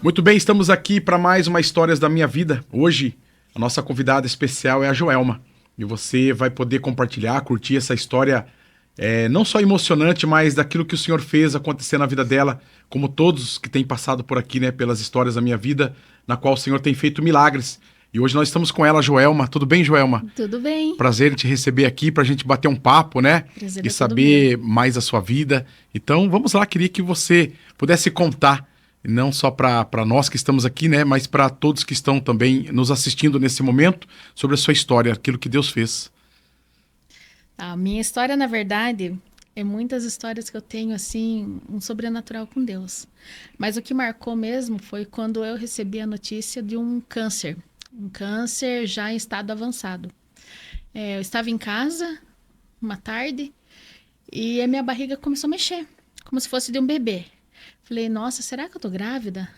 Muito bem, estamos aqui para mais uma Histórias da Minha Vida. Hoje, a nossa convidada especial é a Joelma. E você vai poder compartilhar, curtir essa história, não só emocionante, mas daquilo que o Senhor fez acontecer na vida dela, como todos que têm passado por aqui, né, pelas Histórias da Minha Vida, na qual o Senhor tem feito milagres. E hoje nós estamos com ela, Joelma. Tudo bem, Joelma? Tudo bem. Prazer em te receber aqui para a gente bater um papo, né? Prazer E é todo saber meu. mais da sua vida. Então, vamos lá, queria que você pudesse contar, não só para nós que estamos aqui, né? Mas para todos que estão também nos assistindo nesse momento, sobre a sua história, aquilo que Deus fez. A minha história, na verdade, é muitas histórias que eu tenho, assim, um sobrenatural com Deus. Mas o que marcou mesmo foi quando eu recebi a notícia de um câncer. Um câncer já em estado avançado. Eu estava em casa, uma tarde, e a minha barriga começou a mexer, como se fosse de um bebê. Falei, nossa, será que eu tô grávida?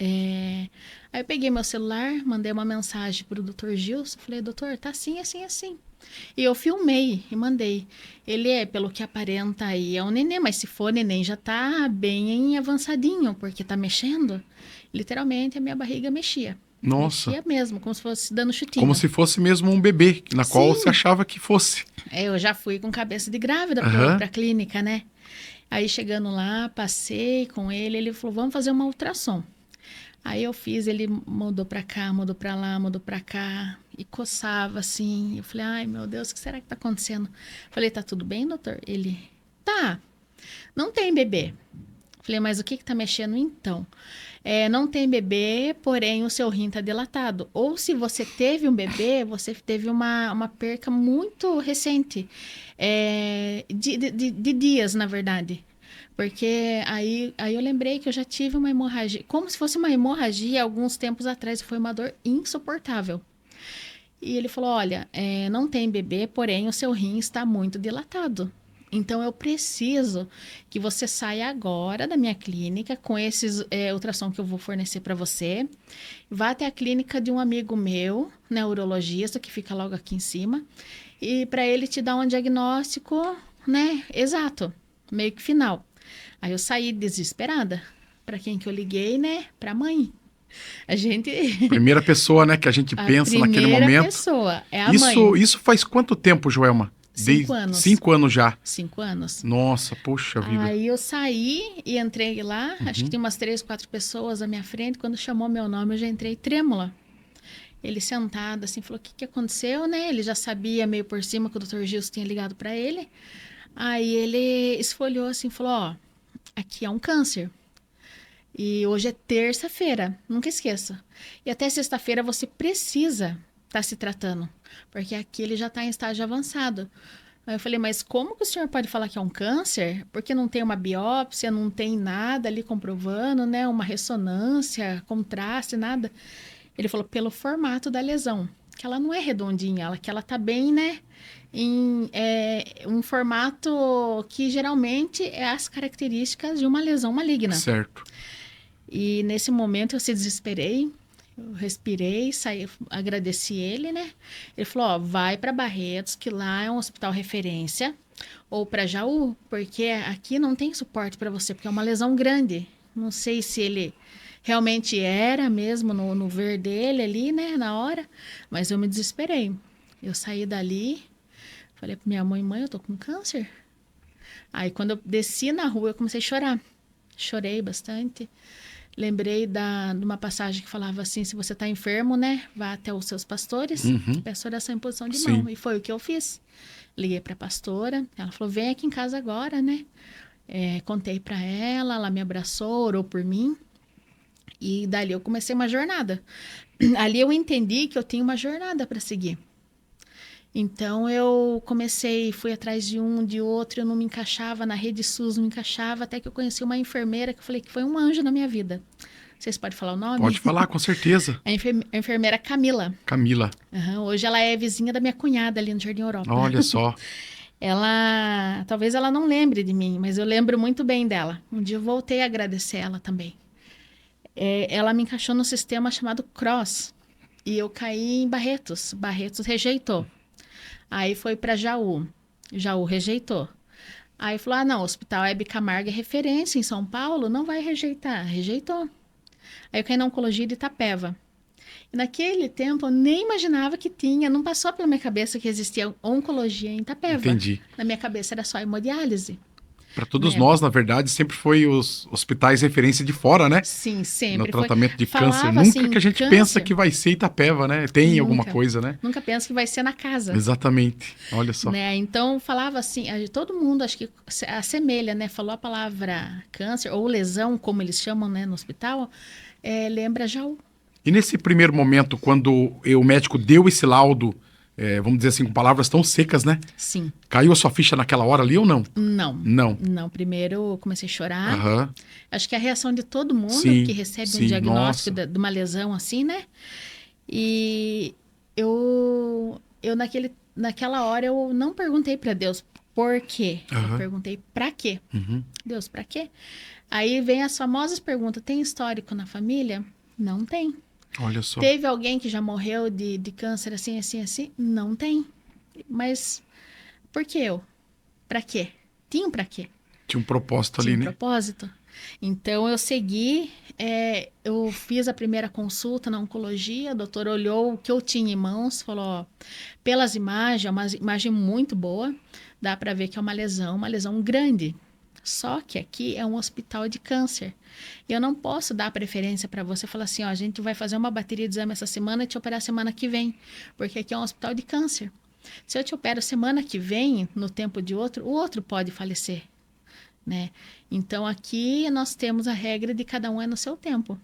Aí eu peguei meu celular, mandei uma mensagem pro Dr. Gilson, falei, doutor, tá assim, assim, assim. E eu filmei e mandei. Ele pelo que aparenta aí, é um neném, mas se for neném já tá bem avançadinho, porque tá mexendo. Literalmente a minha barriga mexia. Nossa, Mexia mesmo, como se fosse dando como chutinho. se fosse mesmo um bebê, na qual você Sim, achava que fosse. eu já fui com cabeça de grávida Aham. pra clínica, né? Aí chegando lá, passei com ele falou, vamos fazer uma ultrassom. Aí eu fiz, ele mudou pra cá, mudou pra lá, mudou pra cá e coçava assim. Eu falei, ai meu Deus, o que será que tá acontecendo? Falei, tá tudo bem, doutor? Ele, tá, não tem bebê. Falei, mas o que que tá mexendo então? Não tem bebê, porém o seu rim tá dilatado. Ou se você teve um bebê, você teve uma perca muito recente, de dias, na verdade. Porque aí eu lembrei que eu já tive uma hemorragia, como se fosse uma hemorragia alguns tempos atrás, foi uma dor insuportável. E ele falou: olha, não tem bebê, porém o seu rim está muito dilatado. Então eu preciso que você saia agora da minha clínica com esses ultrassom que eu vou fornecer para você. Vá até a clínica de um amigo meu, né, urologista, que fica logo aqui em cima, e para ele te dar um diagnóstico, né, exato, meio que final. Aí eu saí desesperada. Para quem que eu liguei, né? Para a mãe. A gente Primeira pessoa, né, que a gente a pensa naquele primeira momento. pessoa é a Isso, mãe. isso faz quanto tempo, Joelma? 5 anos. 5 anos já. 5 anos. Nossa, poxa vida. Aí eu saí e entrei lá. Acho que Uhum. tinha umas 3, 4 pessoas à minha frente. Quando chamou meu nome, eu já entrei trêmula. Ele sentado assim, falou: o que que aconteceu, né? Ele já sabia meio por cima que o Dr. Gilson tinha ligado para ele. Aí ele esfolhou assim, falou: ó, aqui é um câncer. E hoje é terça-feira, nunca esqueça. E até sexta-feira você precisa estar se tratando, porque aqui ele já está em estágio avançado. Aí eu falei, mas como que o senhor pode falar que é um câncer? Porque não tem uma biópsia, não tem nada ali comprovando, né? Uma ressonância, contraste, nada. Ele falou, pelo formato da lesão, que ela não é redondinha, que ela tá bem, né? Em um formato que geralmente é as características de uma lesão maligna. Certo. E nesse momento eu se desesperei, eu respirei, saí, agradeci ele, né? Ele falou, ó, vai para Barretos, que lá é um hospital referência, ou para Jaú, porque aqui não tem suporte para você, porque é uma lesão grande. Não sei se ele realmente era mesmo no ver dele ali, né, na hora, mas eu me desesperei. Eu saí dali, falei para minha mãe, eu tô com câncer. Aí quando eu desci na rua, eu comecei a chorar. Chorei bastante. Lembrei de uma passagem que falava assim, se você está enfermo, né, vá até os seus pastores, Uhum. peça oração em posição de Sim. mão. E foi o que eu fiz. Liguei para a pastora, ela falou, vem aqui em casa agora, né? Contei para ela, ela me abraçou, orou por mim. E dali eu comecei uma jornada. Ali eu entendi que eu tinha uma jornada para seguir. Então eu comecei, fui atrás de um, de outro, eu não me encaixava, na rede SUS não me encaixava, até que eu conheci uma enfermeira que eu falei que foi um anjo na minha vida. Vocês podem falar o nome? Pode falar, com certeza. A enfermeira Camila. Camila. Uhum, hoje ela é vizinha da minha cunhada ali no Jardim Europa. Olha só. Talvez ela não lembre de mim, mas eu lembro muito bem dela. Um dia eu voltei a agradecer ela também. Ela me encaixou no sistema chamado CROSS e eu caí em Barretos. Barretos rejeitou. Aí foi para Jaú. Jaú rejeitou. Aí falou, não, o Hospital Hebe Camargo é referência em São Paulo, não vai rejeitar. Rejeitou. Aí eu caí na oncologia de Itapeva. E naquele tempo eu nem imaginava que tinha, não passou pela minha cabeça que existia oncologia em Itapeva. Entendi. Na minha cabeça era só hemodiálise, Para todos né? nós, na verdade, sempre foi os hospitais referência de fora, né? Sim, No sempre foi. tratamento de câncer. Falava Nunca assim, que a gente pensa câncer, que vai ser Itapeva, né? Tem alguma nunca. coisa, né? Nunca penso que vai ser na casa. Exatamente. Olha só. Né? Então falava assim, todo mundo acho que assemelha, né? Falou a palavra câncer ou lesão, como eles chamam, né, no hospital, lembra Jaú. E nesse primeiro momento, quando o médico deu esse laudo, vamos dizer assim, com palavras tão secas, né? Sim. Caiu a sua ficha naquela hora ali ou não? Não. Não. Não. Primeiro eu comecei a chorar. Aham. Acho que a reação de todo mundo Sim, que recebe sim, um diagnóstico nossa. de uma lesão assim, né? E eu naquela hora eu não perguntei para Deus por quê. Aham. Eu perguntei para quê. Uhum. Deus, para quê? Aí vem as famosas perguntas: tem histórico na família? Não tem. Olha só. Teve alguém que já morreu de câncer assim, assim, assim? Não tem. Mas por que eu? Para quê? Tinha um para quê? Tinha um propósito Tinha ali, um né? propósito. Então eu segui, eu fiz a primeira consulta na oncologia, o doutor olhou o que eu tinha em mãos, falou, ó, pelas imagens, é uma imagem muito boa, dá para ver que é uma lesão grande. Só que aqui é um hospital de câncer. Eu não posso dar preferência para você falar assim, ó, a gente vai fazer uma bateria de exame essa semana e te operar semana que vem, porque aqui é um hospital de câncer. Se eu te opero semana que vem, no tempo de outro, o outro pode falecer, né? Então aqui nós temos a regra de cada um é no seu tempo.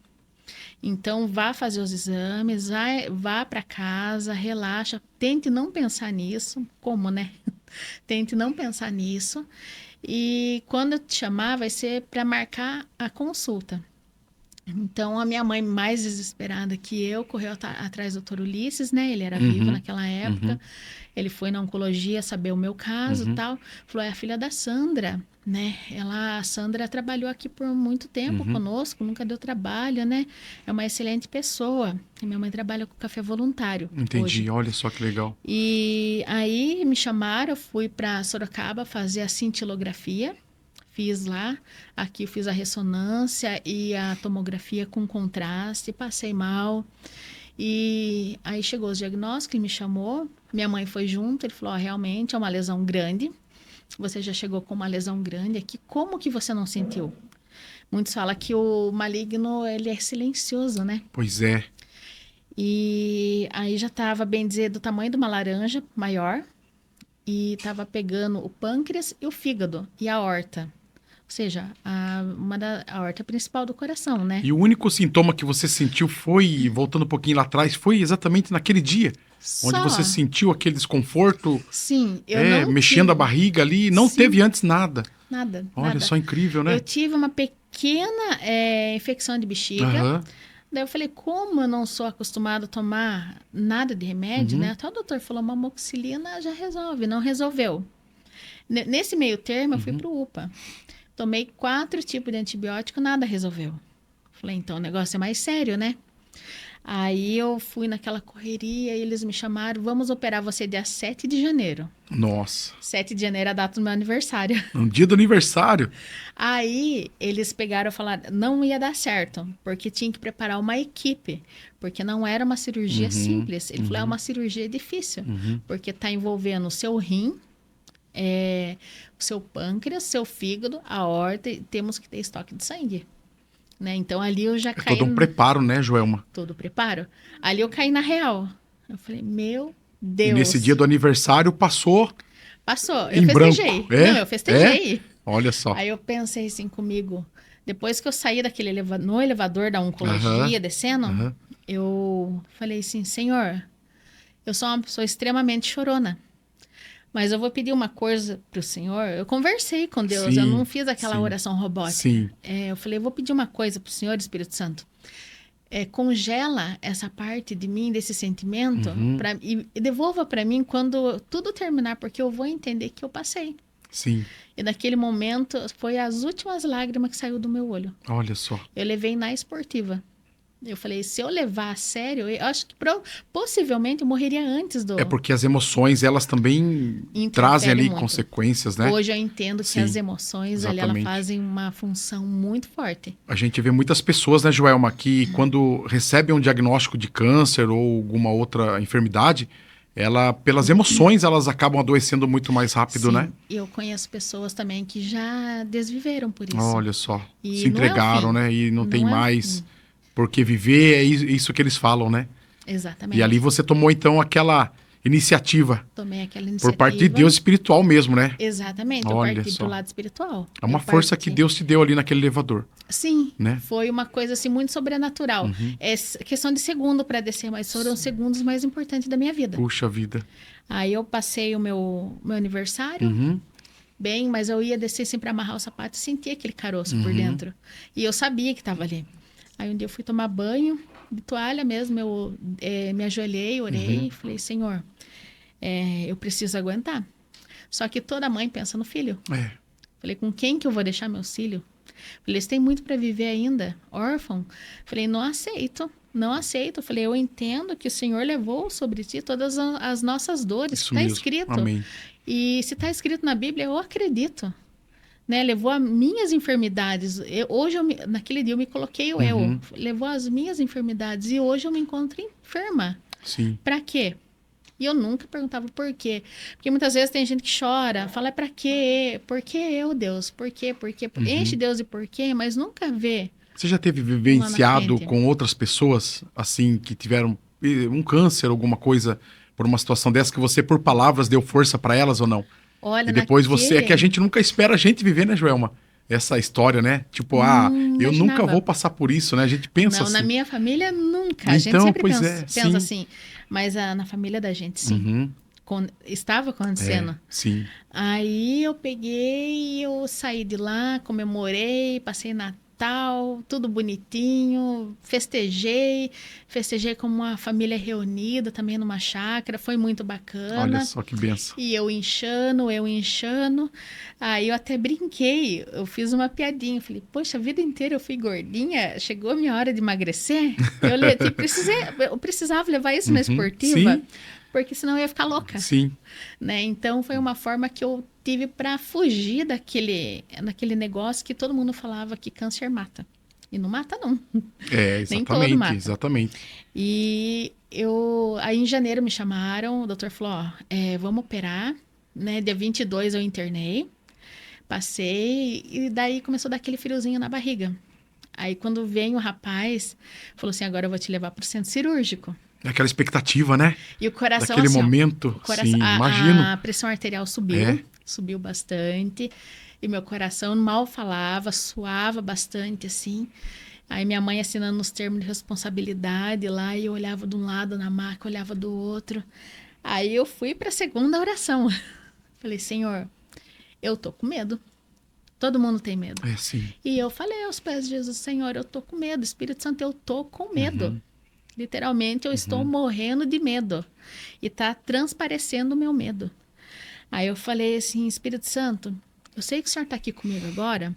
Então vá fazer os exames, vá para casa, relaxa, tente não pensar nisso, como, né? Tente não pensar nisso. E quando eu te chamar, vai ser para marcar a consulta. Então, a minha mãe, mais desesperada que eu, correu atrás do Dr. Ulisses, né? Ele era vivo naquela época. Uhum. Ele foi na oncologia saber o meu caso e Uhum. tal. Falou, é a filha da Sandra, né? A Sandra trabalhou aqui por muito tempo Uhum. conosco, nunca deu trabalho, né? É uma excelente pessoa. E minha mãe trabalha com café voluntário Entendi. hoje. Olha só que legal. E aí me chamaram, eu fui para Sorocaba fazer a cintilografia. Fiz lá, aqui eu fiz a ressonância e a tomografia com contraste, passei mal. E aí chegou os diagnósticos, ele me chamou, minha mãe foi junto, ele falou, realmente é uma lesão grande, você já chegou com uma lesão grande aqui, como que você não sentiu? Muitos falam que o maligno, ele é silencioso, né? Pois é. E aí já estava, bem dizer, do tamanho de uma laranja maior, e estava pegando o pâncreas e o fígado, e a aorta. Ou seja, a aorta principal do coração, né? E o único sintoma que você sentiu foi, voltando um pouquinho lá atrás, foi exatamente naquele dia, onde Só. você sentiu aquele desconforto, Sim, eu não mexendo a tive barriga ali, não Sim. teve antes nada. nada, Olha nada. só, incrível, né? Eu tive uma pequena infecção de bexiga. Aham. Daí eu falei, como eu não sou acostumada a tomar nada de remédio, né? Até o doutor falou, uma amoxicilina já resolve, não resolveu. Nesse meio termo, eu fui pro UPA. Tomei 4 tipos de antibiótico, nada resolveu. Falei, então o negócio é mais sério, né? Aí eu fui naquela correria e eles me chamaram, vamos operar você dia 7 de janeiro. Nossa. 7 de janeiro é a data do meu aniversário. No dia do aniversário. Aí eles pegaram e falaram, não ia dar certo, porque tinha que preparar uma equipe, porque não era uma cirurgia simples. Ele falou, é uma cirurgia difícil, porque está envolvendo o seu rim, o seu pâncreas, seu fígado, a aorta, e temos que ter estoque de sangue. Né? Então ali eu já É caí... todo um preparo, né, Joelma? Todo preparo. Ali eu caí na real. Eu falei, meu E Deus. nesse dia do aniversário passou Passou, eu em festejei. branco. É? Não, eu festejei. Olha só. Aí eu pensei assim comigo, depois que eu saí daquele no elevador da oncologia, Aham, descendo, aham. eu falei assim, Senhor, eu sou uma pessoa extremamente chorona, mas eu vou pedir uma coisa pro Senhor. Eu conversei com Deus, Sim, eu não fiz aquela sim, oração robótica. sim. Eu falei, eu vou pedir uma coisa pro Senhor, Espírito Santo. Congela essa parte de mim, desse sentimento, e devolva para mim quando tudo terminar, porque eu vou entender que eu passei. Sim. E naquele momento, foi as últimas lágrimas que saiu do meu olho. Olha só. Eu levei na esportiva. Eu falei, se eu levar a sério, eu acho que possivelmente eu morreria antes do... É porque as emoções, elas também trazem ali muito. consequências, né? Hoje eu entendo que Sim, as emoções ali, elas exatamente. fazem uma função muito forte. A gente vê muitas pessoas, né, Joelma, que quando recebem um diagnóstico de câncer ou alguma outra enfermidade, ela, pelas emoções, elas acabam adoecendo muito mais rápido, Sim, né? eu conheço pessoas também que já desviveram por isso. Olha só, E se não é o entregaram, fim. né? E não tem Não é o mais fim. por que viver, é isso que eles falam, né? Exatamente. E ali você tomou, então, aquela iniciativa Tomei aquela por parte de iniciativa. Deus espiritual mesmo, né? Exatamente, eu Olha parti só. pro lado espiritual. É uma Eu força que parti. Deus te deu ali naquele elevador. Sim, Né? foi uma coisa assim muito sobrenatural. É questão de segundo para descer, mas foram os segundos mais importantes da minha vida. Puxa vida. Aí eu passei o meu aniversário bem, mas eu ia descer assim para amarrar o sapato e sentia aquele caroço por dentro. E eu sabia que estava ali. Aí um dia eu fui tomar banho, de toalha mesmo, eu me ajoelhei, orei e falei, Senhor, eu preciso aguentar. Só que toda mãe pensa no filho. É. Falei, com quem que eu vou deixar meus filhos? Falei, eles têm muito para viver ainda, órfão. Falei, não aceito, não aceito. Falei, eu entendo que o Senhor levou sobre ti todas as nossas dores. Isso Está mesmo. escrito. Amém. E se está escrito na Bíblia, eu acredito. Né? Levou as minhas enfermidades. Naquele dia eu me coloquei eu. Levou as minhas enfermidades e hoje eu me encontro enferma. Sim. Para quê? E eu nunca perguntava por quê. Porque muitas vezes tem gente que chora, fala, pra quê? Por que eu, Deus? Por quê? Por quê? Enche Deus de por quê, mas nunca vê. Você já teve Lá na vivenciado frente. com outras pessoas, assim, que tiveram um câncer, alguma coisa, por uma situação dessa, que você, por palavras, deu força pra elas ou não? Olha, E depois você... É que a gente nunca espera a gente viver, né, Joelma? Essa história, né? Tipo, eu nunca imaginava. vou passar por isso, né? A gente pensa Não, assim. na minha família, nunca. A gente Então, sempre pois pensa assim. Mas na família da gente, sim. Estava acontecendo. Sim. Aí eu peguei, eu saí de lá, comemorei, passei Natal, tudo bonitinho, festejei como uma família reunida também numa chácara, foi muito bacana. Olha só que benção. E eu inchando. Aí eu até brinquei, eu fiz uma piadinha, falei, poxa, a vida inteira eu fui gordinha, chegou a minha hora de emagrecer, eu precisava levar isso na esportiva. Sim. Porque senão eu ia ficar louca. Sim. Né? Então foi uma forma que eu tive para fugir daquele negócio que todo mundo falava que câncer mata. E não mata, não. Exatamente. Nem todo mata. Exatamente. E aí em janeiro me chamaram, o doutor falou, vamos operar. Né? Dia 22 eu internei, passei, e daí começou a dar aquele friozinho na barriga. Aí quando vem o rapaz, falou assim, agora eu vou te levar para o centro cirúrgico. Aquela expectativa, né? E o coração, naquele assim, momento, coração, sim, imagino. A pressão arterial subiu bastante. E meu coração mal falava, suava bastante, assim. Aí minha mãe assinando os termos de responsabilidade lá, e eu olhava de um lado na maca, olhava do outro. Aí eu fui para a segunda oração. Falei, Senhor, eu tô com medo. Todo mundo tem medo. Sim. E eu falei aos pés de Jesus, Senhor, eu tô com medo. Espírito Santo, eu tô com medo. Literalmente, eu estou morrendo de medo. E está transparecendo o meu medo. Aí eu falei assim, Espírito Santo, eu sei que o Senhor está aqui comigo agora.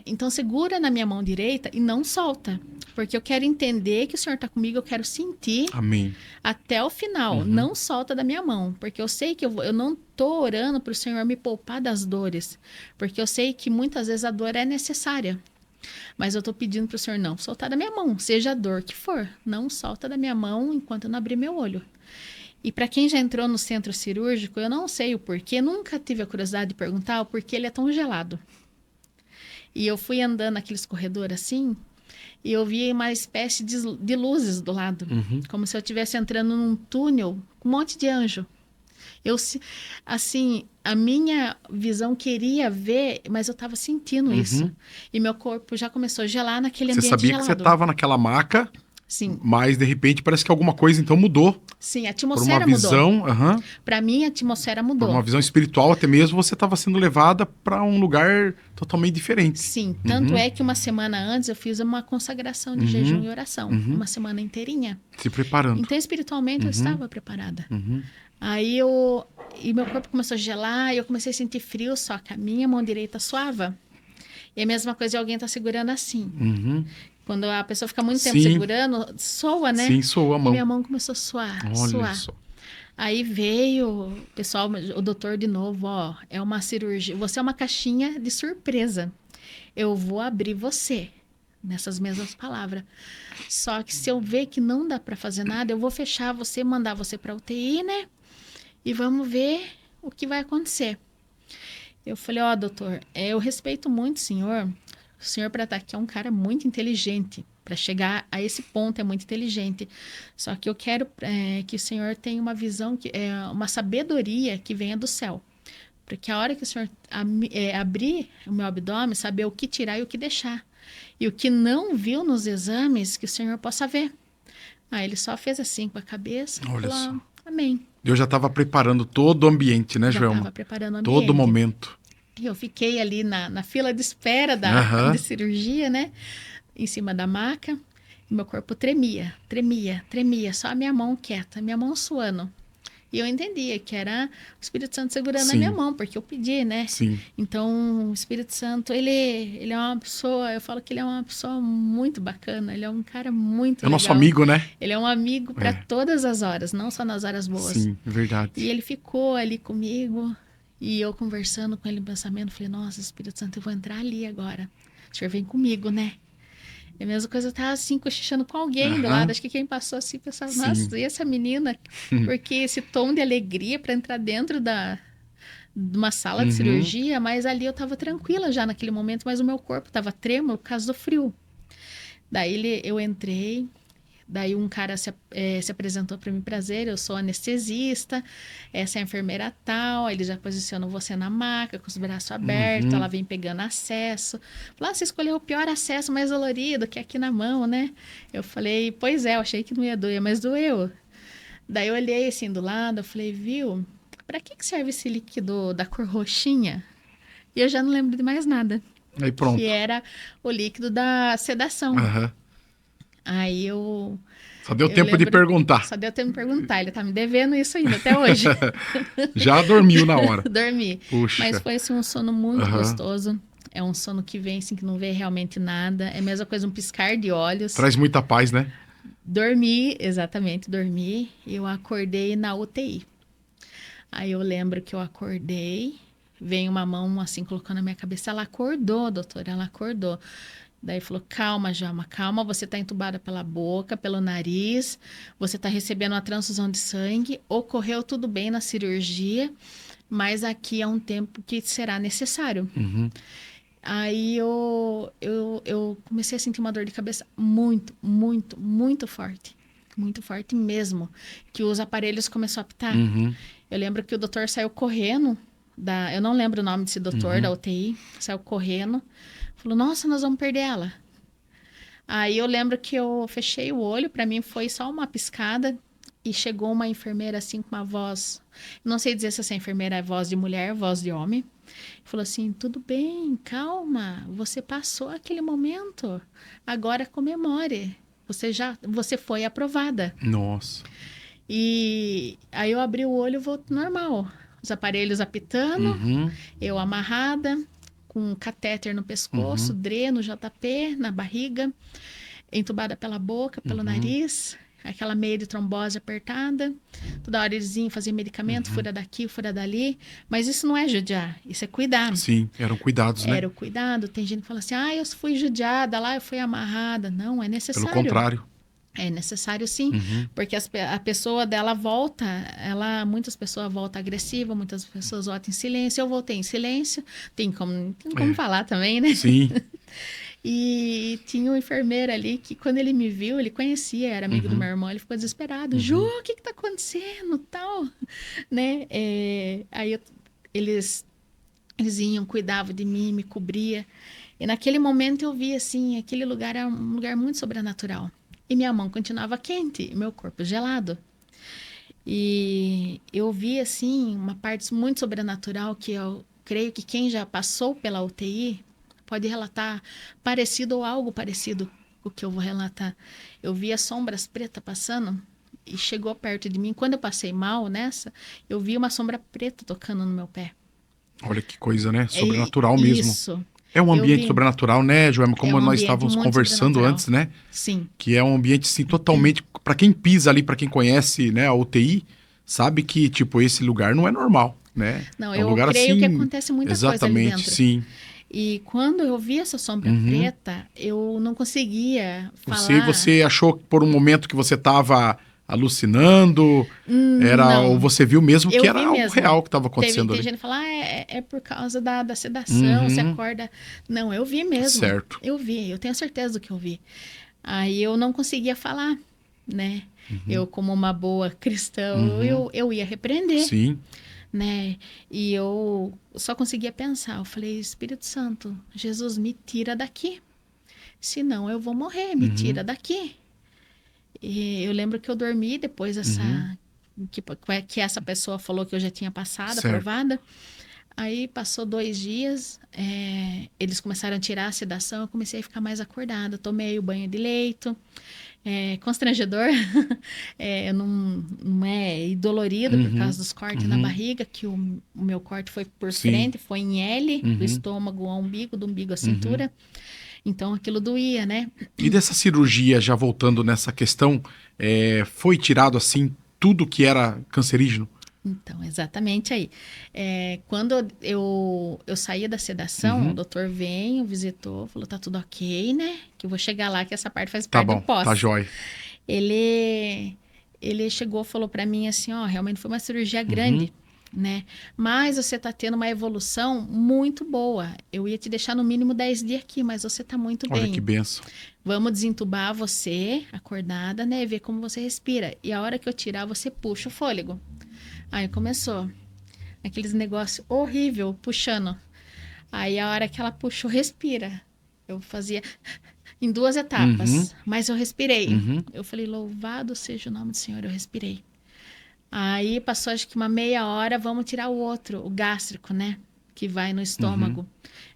Então segura na minha mão direita e não solta. Porque eu quero entender que o Senhor está comigo, eu quero sentir. Amém. Até o final. Não solta da minha mão. Porque eu sei que eu não estou orando para o Senhor me poupar das dores. Porque eu sei que muitas vezes a dor é necessária. Mas eu estou pedindo para o Senhor não soltar da minha mão, seja a dor que for. Não solta da minha mão enquanto eu não abrir meu olho. E para quem já entrou no centro cirúrgico, eu não sei o porquê, nunca tive a curiosidade de perguntar o porquê ele é tão gelado. E eu fui andando naqueles corredores assim, e eu vi uma espécie de luzes do lado. Como se eu estivesse entrando num túnel com um monte de anjo. Assim, a minha visão queria ver, mas eu estava sentindo isso. E meu corpo já começou a gelar naquele ambiente gelado. Você sabia que você estava naquela maca, sim. Mas de repente parece que alguma coisa então mudou. Sim, a Por atmosfera uma visão, mudou. Para mim, a atmosfera mudou. Por uma visão espiritual até mesmo, você estava sendo levada para um lugar totalmente diferente. Sim, tanto é que uma semana antes eu fiz uma consagração de jejum e oração. Uma semana inteirinha. Se preparando. Então, espiritualmente, eu estava preparada. Aí e meu corpo começou a gelar, e eu comecei a sentir frio, só que a minha mão direita suava. E a mesma coisa de alguém tá segurando assim. Quando a pessoa fica muito tempo Sim. segurando, soa, né? Sim, soou a E mão. minha mão começou a suar, Olha suar. só. Aí veio o pessoal, o doutor de novo, ó, é uma cirurgia, você é uma caixinha de surpresa. Eu vou abrir você, nessas mesmas palavras. Só que se eu ver que não dá para fazer nada, eu vou fechar você, mandar você para UTI, né? E vamos ver o que vai acontecer. Eu falei, ó, doutor, eu respeito muito o senhor para estar aqui é um cara muito inteligente, para chegar a esse ponto é muito inteligente. Só que eu quero que o senhor tenha uma visão, uma sabedoria que venha do céu. Porque a hora que o senhor abrir o meu abdômen, saber o que tirar e o que deixar. E o que não viu nos exames, que o senhor possa ver. Aí ele só fez assim com a cabeça. Olha Falou, só. amém. Deus já estava preparando todo o ambiente, né, Já Joelma? estava preparando o ambiente. Todo momento. E eu fiquei ali na fila de espera Aham. de cirurgia, né? Em cima da maca. E meu corpo tremia, tremia, tremia. Só a minha mão quieta, minha mão suando. E eu entendia que era o Espírito Santo segurando a Sim. minha mão, porque eu pedi, né? Sim. Então, o Espírito Santo, ele é uma pessoa, eu falo que ele é uma pessoa muito bacana, ele é um cara muito É o legal. nosso amigo, né? Ele é um amigo para É. todas as horas, não só nas horas boas. Sim, é verdade. E ele ficou ali comigo, e eu conversando com ele em pensamento, falei, nossa, Espírito Santo, eu vou entrar ali agora. O senhor vem comigo, né? E a mesma coisa, eu tava assim, cochichando com alguém do Aham. lado. Acho que quem passou assim, pensava, Sim. nossa, e essa menina? Porque esse tom de alegria para entrar dentro de uma sala de Uhum. cirurgia, mas ali eu tava tranquila já naquele momento, mas o meu corpo tava trêmulo por causa do frio. Daí eu entrei, daí um cara se apresentou para mim, prazer, eu sou anestesista, essa é a enfermeira tal, aí ele já posiciona você na maca, com os braços abertos, ela vem pegando acesso. Falou, você escolheu o pior acesso, mais dolorido, que é aqui na mão, né? Eu falei, pois é, eu achei que não ia doer, mas doeu. Daí eu olhei assim do lado, eu falei, viu, pra que serve esse líquido da cor roxinha? E eu já não lembro de mais nada. Aí pronto. Que era o líquido da sedação. Aham. Aí Só deu eu tempo de lembro- perguntar. Só deu tempo de perguntar. Ele tá me devendo isso ainda até hoje. Já dormiu na hora. Dormi. Puxa. Mas foi assim, um sono muito Aham. gostoso. É um sono que vem assim, que não vê realmente nada. É a mesma coisa, um piscar de olhos. Traz muita paz, né? Dormi, exatamente, dormi. Eu acordei na UTI. Aí eu lembro que eu acordei, veio uma mão assim colocando na minha cabeça. Ela acordou, doutora, ela acordou. Daí falou: calma, Jalma, calma. Você está entubada pela boca, pelo nariz. Você está recebendo uma transfusão de sangue. Ocorreu tudo bem na cirurgia, mas aqui é um tempo que será necessário. Uhum. Aí eu comecei a sentir uma dor de cabeça muito, muito, muito forte. Muito forte mesmo. Que os aparelhos começaram a apitar. Uhum. Eu lembro que o doutor saiu correndo. Eu não lembro o nome desse doutor da UTI. Saiu correndo. Falou, nossa, nós vamos perder ela. Aí eu lembro que eu fechei o olho. Para mim foi só uma piscada. E chegou uma enfermeira assim com uma voz... Não sei dizer se essa enfermeira é voz de mulher, voz de homem. Falou assim, tudo bem, calma. Você passou aquele momento. Agora comemore. Você foi aprovada. Nossa. E aí eu abri o olho e voltou normal. Os aparelhos apitando, Uhum. eu amarrada, com um catéter no pescoço, dreno, JP, na barriga, entubada pela boca, pelo nariz, aquela meia de trombose apertada. Toda hora eles iam fazer medicamento, fura daqui, fura dali. Mas isso não é judiar, isso é cuidar. Sim, eram cuidados, né? Era o cuidado. Tem gente que fala assim, eu fui judiada, lá eu fui amarrada. Não, é necessário. Pelo contrário. É necessário sim, porque a pessoa dela volta, muitas pessoas voltam agressiva, muitas pessoas voltam em silêncio. Eu voltei em silêncio, tem como falar também, né? Sim. E tinha um enfermeiro ali que quando ele me viu, ele conhecia, era amigo do meu irmão, ele ficou desesperado. Ju, o que tá acontecendo? Tal, né? Aí eles iam, cuidavam de mim, me cobria. E naquele momento eu vi assim, aquele lugar é um lugar muito sobrenatural. E minha mão continuava quente, e meu corpo gelado. E eu vi, assim, uma parte muito sobrenatural que eu creio que quem já passou pela UTI pode relatar parecido ou algo parecido com o que eu vou relatar. Eu vi as sombras pretas passando e chegou perto de mim. Quando eu passei mal nessa, eu vi uma sombra preta tocando no meu pé. Olha que coisa, né? Sobrenatural mesmo. Isso. É um Eu ambiente vi. sobrenatural, né, Joelma? Como É um nós ambiente estávamos muito conversando sobrenatural. antes, né? Sim. Que é um ambiente, assim, totalmente... Para quem pisa ali, para quem conhece, né, a UTI, sabe que, tipo, esse lugar não é normal, né? Não, É um eu lugar creio que assim... acontece muita coisa ali Exatamente, dentro. sim. E quando eu vi essa sombra Uhum. preta, eu não conseguia Você falar. achou por um momento que você estava alucinando? Ou Não, você viu mesmo que eu era vi algo mesmo. real que estava acontecendo Tem ali? gente que fala, é por causa da sedação, você Uhum. acorda. Não, eu vi mesmo. Certo. Eu vi, eu tenho certeza do que eu vi. Aí eu não conseguia falar, né? Eu, como uma boa cristã, Uhum. eu ia repreender, Sim. né? E eu só conseguia pensar. Eu falei, Espírito Santo, Jesus, me tira daqui. Senão eu vou morrer, me Uhum. tira daqui. E eu lembro que eu dormi depois Uhum. que essa pessoa falou que eu já tinha passado, Certo. aprovada. Aí passou 2 dias, eles começaram a tirar a sedação, eu comecei a ficar mais acordada, tomei o banho de leito, constrangedor, não é dolorido por Uhum. causa dos cortes na Uhum. barriga, que o meu corte foi por Sim. frente, foi em L, do Uhum. estômago ao umbigo, do umbigo à Uhum. cintura, então aquilo doía, né? E dessa cirurgia, já voltando nessa questão, foi tirado assim tudo que era cancerígeno? Então, exatamente aí. Quando eu saía da sedação, o Uhum. doutor veio, visitou, falou, tá tudo ok, né? Que eu vou chegar lá, que essa parte faz Tá parte do bom, tá pós. jóia. Ele, ele chegou, falou pra mim assim, ó, realmente foi uma cirurgia Uhum. grande, né? Mas você tá tendo uma evolução muito boa. Eu ia te deixar no mínimo 10 dias aqui, mas você tá muito Olha que bem. benção. Vamos desentubar você, acordada, né? Ver como você respira. E a hora que eu tirar, você puxa o fôlego. Aí começou. Aqueles negócio horrível puxando. Aí a hora que ela puxou, respira. Eu fazia em 2 Uhum. etapas, mas eu respirei. Uhum. Eu falei, louvado seja o nome do Senhor, eu respirei. Aí passou acho que uma meia hora, vamos tirar o outro, o gástrico, né? Que vai no Uhum. estômago.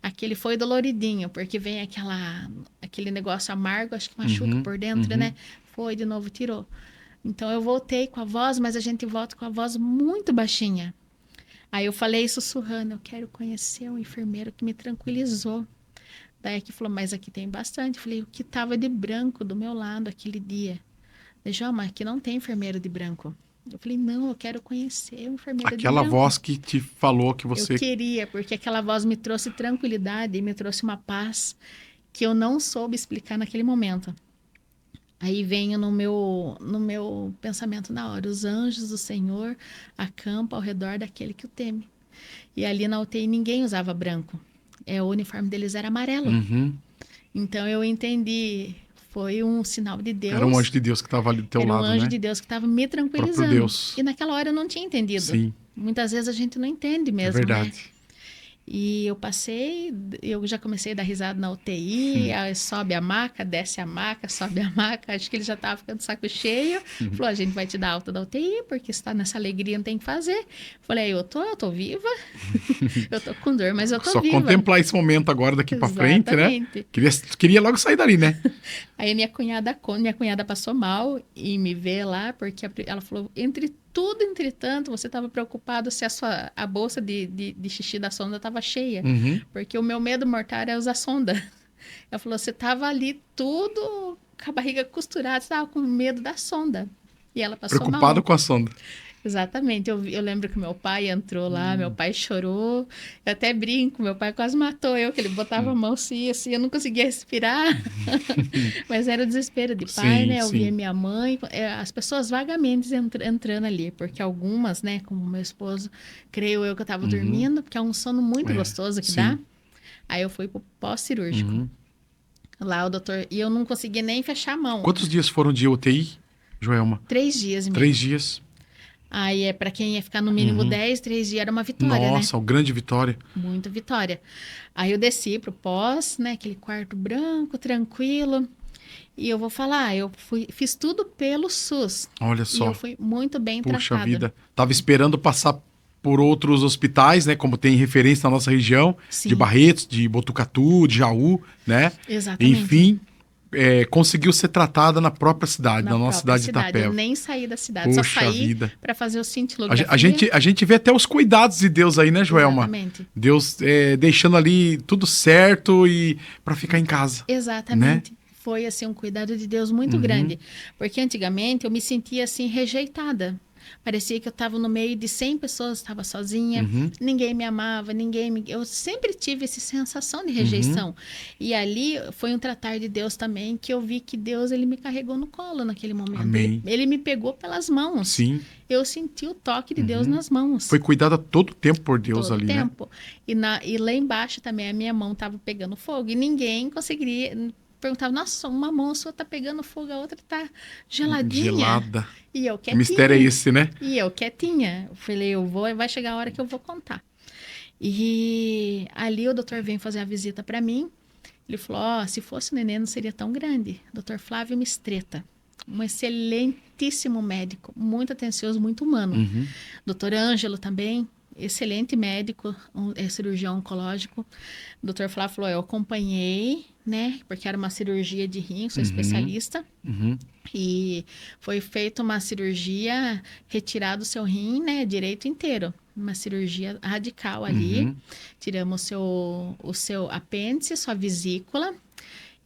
Aquele foi doloridinho, porque vem aquele negócio amargo, acho que machuca Uhum. por dentro, Uhum. né? Foi de novo, tirou. Então eu voltei com a voz, mas a gente volta com a voz muito baixinha. Aí eu falei sussurrando, eu quero conhecer um enfermeiro que me tranquilizou. Daí aqui falou, mas aqui tem bastante. Eu falei, o que tava de branco do meu lado aquele dia? Ele falou, mas aqui não tem enfermeiro de branco. Eu falei, não, eu quero conhecer um enfermeiro de Aquela branco. voz que te falou que Eu você... queria, porque aquela voz me trouxe tranquilidade e me trouxe uma paz que eu não soube explicar naquele momento. Aí venho no meu pensamento na hora, os anjos do Senhor acampam ao redor daquele que o teme. E ali na UTI ninguém usava branco. O uniforme deles era amarelo. Uhum. Então eu entendi, foi um sinal de Era um anjo Deus. de Deus que estava ali do teu Era um lado, anjo né? de Deus que estava me O próprio tranquilizando. Deus. E naquela hora eu não tinha entendido. Sim, Muitas vezes a gente não entende é mesmo, né? verdade. E eu já comecei a dar risada na UTI, aí sobe a maca, desce a maca, sobe a maca. Acho que ele já estava ficando de saco cheio. Falou, a gente vai te dar alta da UTI, porque está nessa alegria, não tem que fazer. Falei, eu tô viva. Eu tô com dor, mas eu tô Só viva. contemplar esse momento agora daqui pra frente, né? Exatamente. Queria logo sair dali, né? Aí minha cunhada passou mal e me vê lá, porque ela falou, entretanto, você estava preocupado se a bolsa de xixi da sonda estava cheia, Uhum. porque o meu medo mortal é usar sonda. Ela falou, você estava ali tudo com a barriga costurada, você estava com medo da sonda. E ela passou Preocupado mal. com a sonda. Exatamente, eu lembro que meu pai entrou lá, meu pai chorou, eu até brinco, meu pai quase matou eu, que ele botava a mão assim, eu não conseguia respirar, mas era o desespero de pai, Sim, né, eu via sim. minha mãe, as pessoas vagamente entrando ali, porque algumas, né, como meu esposo, creio eu que eu tava Uhum. dormindo, porque é um sono muito gostoso que dá, Sim. aí eu fui pro pós-cirúrgico, Uhum. lá o doutor, e eu não conseguia nem fechar a mão, Quantos dias foram de UTI, Joelma? 3 dias e 3 meio. dias. Aí para quem ia ficar no mínimo Uhum. 10, 3 dias era uma vitória, né? Nossa, o grande vitória. Muita vitória. Aí eu desci pro pós, né? Aquele quarto branco, tranquilo. E eu vou falar, fiz tudo pelo SUS. Olha E eu só. fui muito bem Puxa tratada. vida. Tava esperando passar por outros hospitais, né? Como tem referência na nossa região, de Sim, Barretos, de Botucatu, de Jaú, né? exatamente. Enfim, conseguiu ser tratada na própria cidade, na nossa cidade de Eu Itapeva. nem saí da cidade, Poxa só saí vida. para fazer o A gente vê até os cuidados de Deus aí, né, Joelma? Exatamente. Deus deixando ali tudo certo e para ficar em casa. Exatamente. Né? Foi assim um cuidado de Deus muito grande, porque antigamente eu me sentia assim rejeitada. Parecia que eu estava no meio de 100 pessoas, estava sozinha, ninguém me amava, eu sempre tive essa sensação de rejeição. E ali foi um tratar de Deus também, que eu vi que Deus ele me carregou no colo naquele momento. Amém. Ele me pegou pelas mãos. Sim. Eu senti o toque de Deus nas mãos. Foi cuidada todo o tempo por Deus todo ali, tempo. né? E lá embaixo também a minha mão estava pegando fogo e ninguém conseguiria. Perguntava, nossa, uma mão sua tá pegando fogo, a outra tá geladinha. Gelada. E eu Que quietinha. mistério é esse, né? E eu quietinha. Eu falei, vai chegar a hora que eu vou contar. E ali o doutor veio fazer a visita para mim. Ele falou, se fosse o neném não seria tão grande. Doutor Flávio Mistreta. Um excelentíssimo médico, muito atencioso, muito humano. Doutor Ângelo também, excelente médico, cirurgião oncológico. O doutor Flávio falou, eu acompanhei, né? Porque era uma cirurgia de rim, sou especialista. E foi feita uma cirurgia, retirado o seu rim, né? Direito inteiro. Uma cirurgia radical ali. Tiramos o seu apêndice, sua vesícula.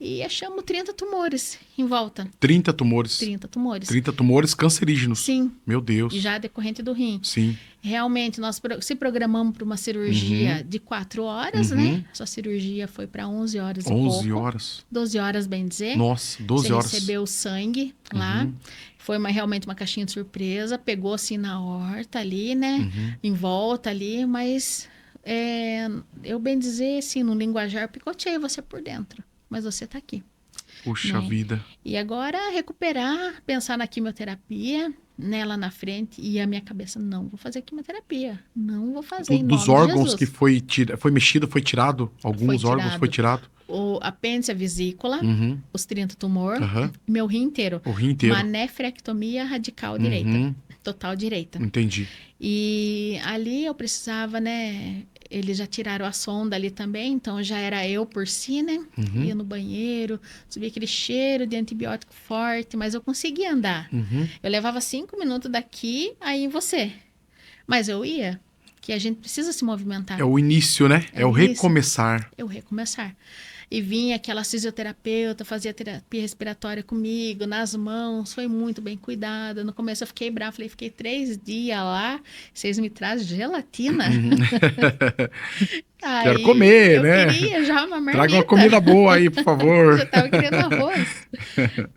E achamos 30 tumores em volta. 30 tumores? 30 tumores. 30 tumores cancerígenos? Sim. Meu Deus. Já decorrente do rim. Sim. Realmente, nós se programamos para uma cirurgia de 4 horas, né? Sua cirurgia foi para 11 horas e pouco. 11 horas? 12 horas, bem dizer. Nossa, 12 horas. Você recebeu sangue lá. Foi realmente uma caixinha de surpresa. Pegou assim na horta ali, né? Em volta ali, mas eu bem dizer assim, no linguajar, picoteei você por dentro. Mas você está aqui. Puxa vida. E agora recuperar, pensar na quimioterapia, né, lá na frente. E a minha cabeça, não vou fazer quimioterapia. Não vou fazer em nome Dos órgãos de Jesus. que foi mexido, foi tirado? Alguns órgãos foi tirado? O apêndice, a vesícula, os 30 tumores, meu rim inteiro. O rim inteiro. Uma nefrectomia radical direita. Total direita. Entendi. E ali eu precisava, né? Eles já tiraram a sonda ali também, então já era eu por si, né? Ia no banheiro, subia aquele cheiro de antibiótico forte, mas eu conseguia andar. Eu levava 5 minutos daqui, aí em você. Mas eu ia, que a gente precisa se movimentar. É o início, né? É o início. recomeçar. É o recomeçar. E vinha aquela fisioterapeuta, fazia terapia respiratória comigo, nas mãos, foi muito bem cuidada. No começo eu fiquei brava, fiquei 3 dias lá, vocês me trazem gelatina. Aí, quero comer, né? Eu queria já uma marmita. Traga uma comida boa aí, por favor. Já tava querendo arroz.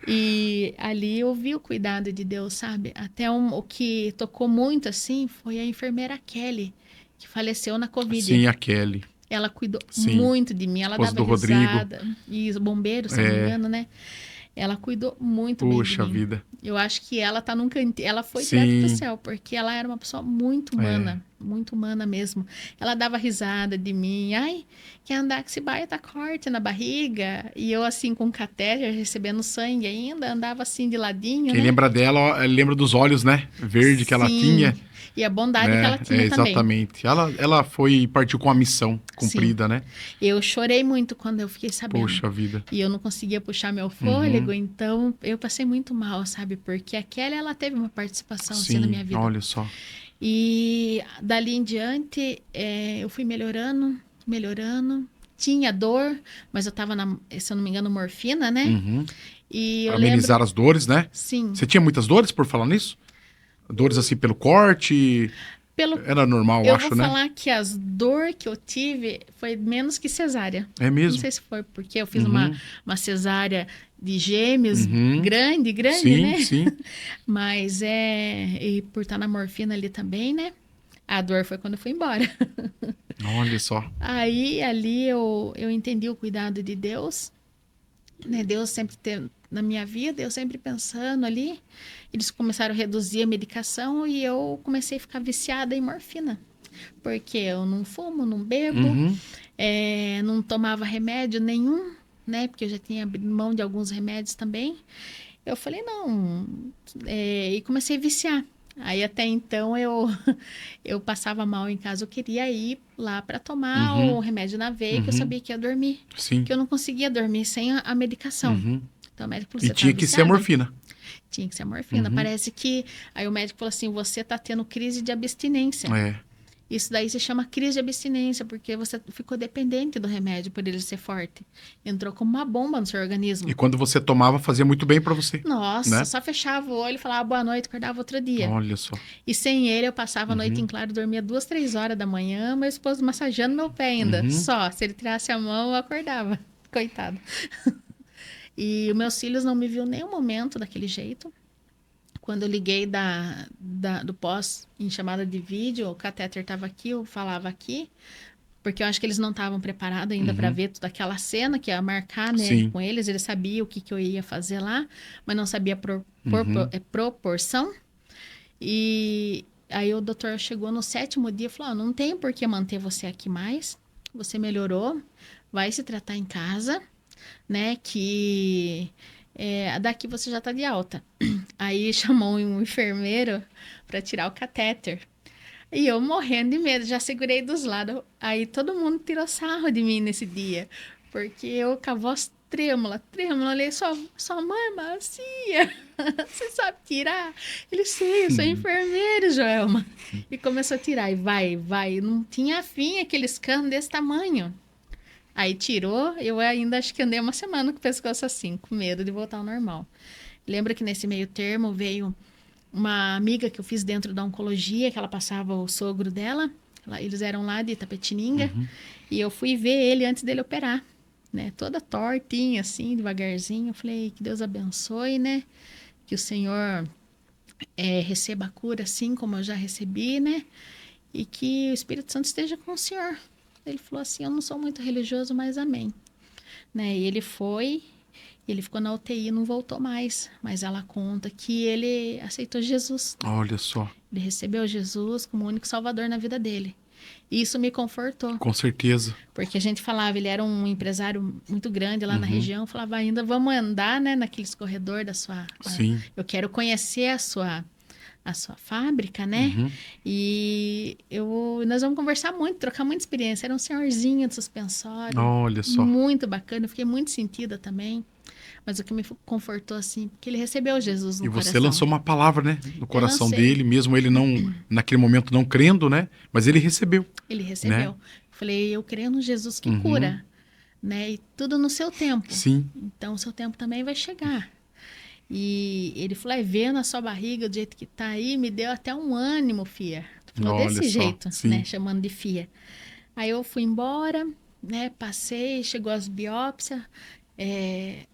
E ali eu vi o cuidado de Deus, sabe? Até o que tocou muito, assim, foi a enfermeira Kelly, que faleceu na Covid. Sim, a Kelly. Ela cuidou muito de mim, ela dava do risada. Rodrigo. E os bombeiros, se não me engano, né? Ela cuidou muito bem de mim. Puxa vida. Eu acho que ela tá num cantinho, ela foi direto pro céu, porque ela era uma pessoa muito humana mesmo. Ela dava risada de mim, ai, quer andar com esse baia tá corte na barriga, e eu assim com catéter, recebendo sangue ainda, andava assim de ladinho, Quem lembra dela, lembra dos olhos, né? Verde que ela tinha. E a bondade que ela tinha também. Exatamente. Ela partiu com a missão cumprida, né? Eu chorei muito quando eu fiquei sabendo. Poxa vida. E eu não conseguia puxar meu fôlego, então eu passei muito mal, sabe? Porque a Kelly, ela teve uma participação assim na minha vida. Olha só. E dali em diante, eu fui melhorando. Tinha dor, mas eu tava, se eu não me engano, morfina, né? E eu amenizar as dores, né? Sim. Você tinha muitas dores por falar nisso? Dores assim pelo corte? Era normal, eu acho, vou né? falar que as dores que eu tive foi menos que cesárea. É mesmo? Não sei se foi porque eu fiz uma cesárea de gêmeos grande, sim, né? Sim. Mas e por estar na morfina ali também, né? A dor foi quando eu fui embora. Olha só. Aí ali eu entendi o cuidado de Deus, né? Deus sempre teve na minha vida, eu sempre pensando ali. Eles começaram a reduzir a medicação e eu comecei a ficar viciada em morfina. Porque eu não fumo, não bebo, não tomava remédio nenhum, né? Porque eu já tinha abrido mão de alguns remédios também. Eu falei, não. E comecei a viciar. Aí até então eu passava mal em casa, eu queria ir lá para tomar o remédio na veia, que eu sabia que ia dormir. Sim. Que eu não conseguia dormir sem a medicação. Então o médico falou, E você tinha tá que ser a viciada? morfina. Tinha que ser a morfina. Uhum. Parece que... Aí o médico falou assim, você tá tendo crise de abstinência. É. Isso daí se chama crise de abstinência, porque você ficou dependente do remédio por ele ser forte. Entrou como uma bomba no seu organismo. E quando você tomava, fazia muito bem pra você. Nossa, né? só fechava o olho, falava boa noite, acordava outro dia. Olha só. E sem ele, eu passava a noite Uhum. em claro, dormia 2, 3 horas da manhã, meu esposo massageando meu pé ainda. Uhum. Só, se ele tirasse a mão, eu acordava. Coitado. E os meus filhos não me viu nenhum momento daquele jeito. Quando eu liguei do pós em chamada de vídeo, o catéter estava aqui, eu falava aqui, porque eu acho que eles não estavam preparados ainda para ver toda aquela cena que ia marcar, né, Sim. com eles. Eles sabiam o que eu ia fazer lá, mas não sabia proporção. E aí o doutor chegou no 7º dia e falou, não tem por que manter você aqui mais, você melhorou, vai se tratar em casa, né, que daqui você já tá de alta. Aí chamou um enfermeiro para tirar o catéter. E eu morrendo de medo, já segurei dos lados. Aí todo mundo tirou sarro de mim nesse dia, porque eu com a voz trêmula, olhei, sua mãe é macia, você sabe tirar? Ele, sei, eu sou enfermeiro, Joelma. E começou a tirar, e vai, não tinha fim aqueles canos desse tamanho. Aí tirou, eu ainda acho que andei uma semana com o pescoço assim, com medo de voltar ao normal. Lembra que nesse meio termo veio uma amiga que eu fiz dentro da oncologia, que ela passava o sogro dela, eles eram lá de Itapetininga, e eu fui ver ele antes dele operar, né? Toda tortinha, assim, devagarzinho. Eu falei, que Deus abençoe, né? Que o Senhor receba a cura, assim como eu já recebi, né? E que o Espírito Santo esteja com o Senhor. Ele falou assim, eu não sou muito religioso, mas amém. Né? E ele foi, ele ficou na UTI e não voltou mais. Mas ela conta que ele aceitou Jesus. Olha só. Ele recebeu Jesus como o único salvador na vida dele. E isso me confortou. Com certeza. Porque a gente falava, ele era um empresário muito grande lá na região. Falava, ainda vamos andar, né, naqueles corredores da sua... Sim. Eu quero conhecer a sua fábrica, né? E nós vamos conversar muito, trocar muita experiência. Era um senhorzinho de suspensório. Olha só. Muito bacana, eu fiquei muito sentida também. Mas o que me confortou, assim, porque ele recebeu Jesus no coração. E você lançou uma palavra, né? No coração lancei. dele, mesmo ele não, naquele momento não crendo, né? Mas ele recebeu. Ele recebeu. Né? Eu falei, eu creio no Jesus que cura, né? E tudo no seu tempo. Sim. Então, o seu tempo também vai chegar. E ele falou, vendo a sua barriga do jeito que tá aí, me deu até um ânimo, fia. Falou Olha desse só, jeito, sim. né? Chamando de fia. Aí eu fui embora, né? Passei, chegou as biópsias.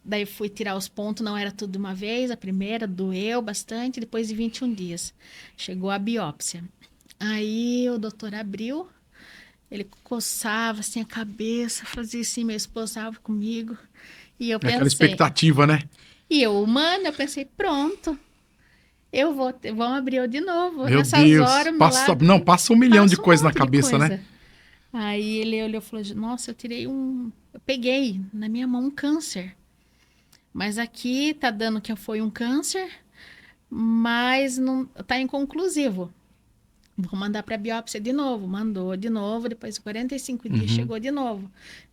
Daí fui tirar os pontos, não era tudo de uma vez. A primeira doeu bastante, depois de 21 dias. Chegou a biópsia. Aí o doutor abriu, ele coçava assim a cabeça, fazia assim, meu esposo estava comigo. E eu pensei... Aquela expectativa, né? E eu, humana, eu pensei, pronto, vão abrir eu de novo. Meu Nessas Deus, horas, passa um milhão de passa coisas na monte de cabeça, coisa. né? Aí ele olhou e falou, nossa, eu peguei na minha mão um câncer. Mas aqui tá dando que foi um câncer, mas não tá inconclusivo. Vou mandar para biópsia de novo. Mandou de novo, depois de 45 dias chegou de novo.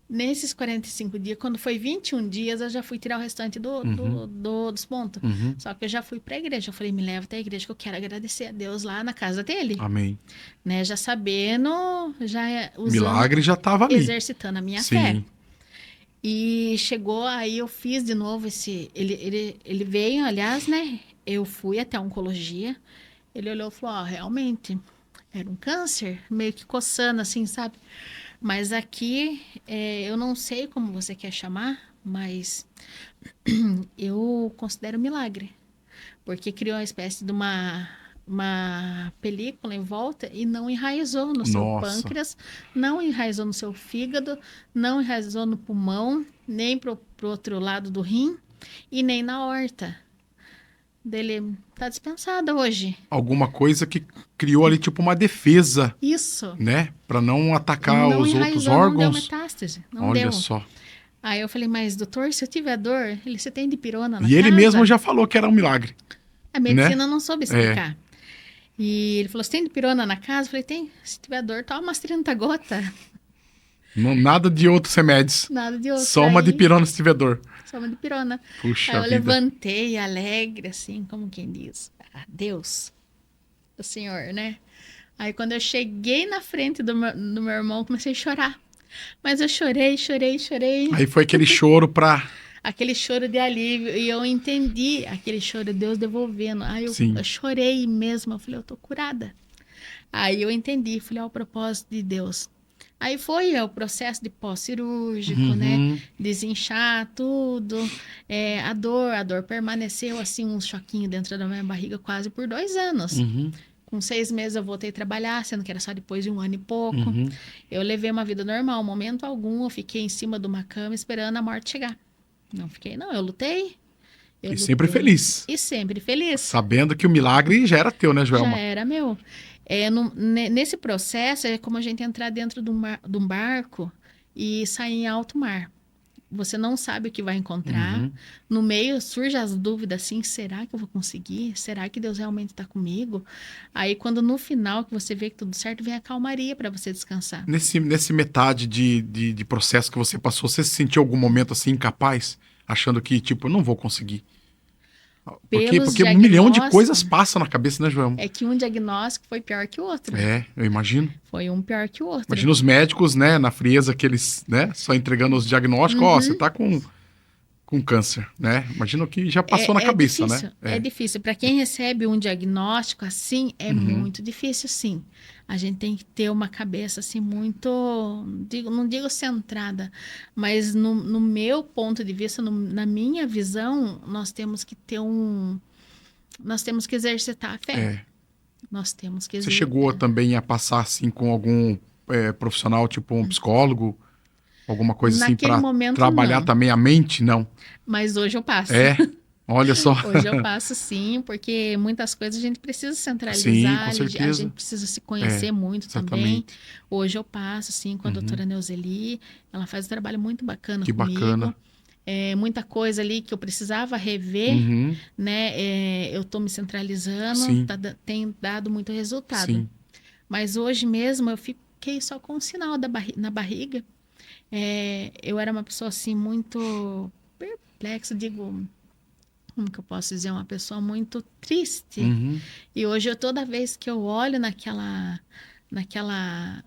Nesses 45 dias, quando foi 21 dias, eu já fui tirar o restante dos pontos. Só que eu já fui para a igreja. Eu falei, me leva até a igreja que eu quero agradecer a Deus lá na casa dele. Amém. Né? Já sabendo, já usando... Milagre já estava ali. Exercitando a minha fé. E chegou, aí eu fiz de novo esse... Ele veio, aliás, né? Eu fui até a oncologia. Ele olhou e falou, realmente, era um câncer, meio que coçando assim, sabe? Mas aqui, eu não sei como você quer chamar, mas eu considero milagre. Porque criou uma espécie de uma película em volta e não enraizou no seu pâncreas, não enraizou no seu fígado, não enraizou no pulmão, nem pro outro lado do rim e nem na aorta. Dele tá dispensada hoje. Alguma coisa que criou ali tipo uma defesa. Isso. Né? Para não atacar não os outros órgãos. Não deu metástase. Não Olha deu. Só. Aí eu falei, mas doutor, se eu tiver dor, você tem dipirona na casa? E ele mesmo já falou que era um milagre. A medicina né? não soube explicar. E ele falou, você tem dipirona na casa? Eu falei, tem. Se tiver dor, toma umas 30 gotas. Nada de outros remédios. Nada de outro. Só uma Aí, dipirona se tiver dor. só uma dipirona. Puxa Aí eu vida. levantei alegre, assim, como quem diz, Deus, o Senhor, né? Aí quando eu cheguei na frente do meu irmão, eu comecei a chorar. Mas eu chorei, chorei, chorei. Aí foi aquele choro pra... Aquele choro de alívio. E eu entendi aquele choro, Deus devolvendo. Aí Sim. eu chorei mesmo. Eu falei, eu tô curada. Aí eu entendi, falei, o propósito de Deus. Aí foi o processo de pós-cirúrgico, né? Desinchar tudo. A dor permaneceu assim, um choquinho dentro da minha barriga quase por 2 anos. Com 6 meses eu voltei a trabalhar, sendo que era só depois de 1 ano e pouco. Eu levei uma vida normal, momento algum, eu fiquei em cima de uma cama esperando a morte chegar. Não fiquei, não, eu lutei. E sempre feliz. E sempre feliz. Sabendo que o milagre já era teu, né, Joelma? Já era meu. Nesse processo, é como a gente entrar dentro de um barco e sair em alto mar. Você não sabe o que vai encontrar. No meio surgem as dúvidas assim, será que eu vou conseguir? Será que Deus realmente está comigo? Aí quando no final que você vê que tudo certo, vem a calmaria para você descansar. Nesse metade de processo que você passou, você se sentiu algum momento assim incapaz? Achando que, tipo, não vou conseguir? Porque 1 milhão de coisas passam na cabeça, né, Joelma? É que um diagnóstico foi pior que o outro. Eu imagino. Foi um pior que o outro. Imagina os médicos, né, na frieza que eles, né, só entregando os diagnósticos, você tá com câncer, né? Imagina o que já passou na cabeça, difícil, né? É difícil. Para quem recebe um diagnóstico assim, é muito difícil, sim. A gente tem que ter uma cabeça assim muito, não digo centrada, mas no meu ponto de vista, na minha visão, nós temos que exercitar a fé. Nós temos que Você exercitar. chegou também a passar assim com algum profissional, tipo um psicólogo? Alguma coisa assim para trabalhar não. também a mente? Não. Mas hoje eu passo. Olha só. Hoje eu passo sim, porque muitas coisas a gente precisa centralizar. Sim, com certeza. A gente precisa se conhecer muito também. Hoje eu passo sim com a doutora Neuzeli. Ela faz um trabalho muito bacana comigo. Bacana. Muita coisa ali que eu precisava rever, né? Eu estou me centralizando, tem dado muito resultado. Sim. Mas hoje mesmo eu fiquei só com um sinal na barriga. Eu era uma pessoa assim muito perplexa, digo, como que eu posso dizer, uma pessoa muito triste. E hoje toda vez que eu olho naquela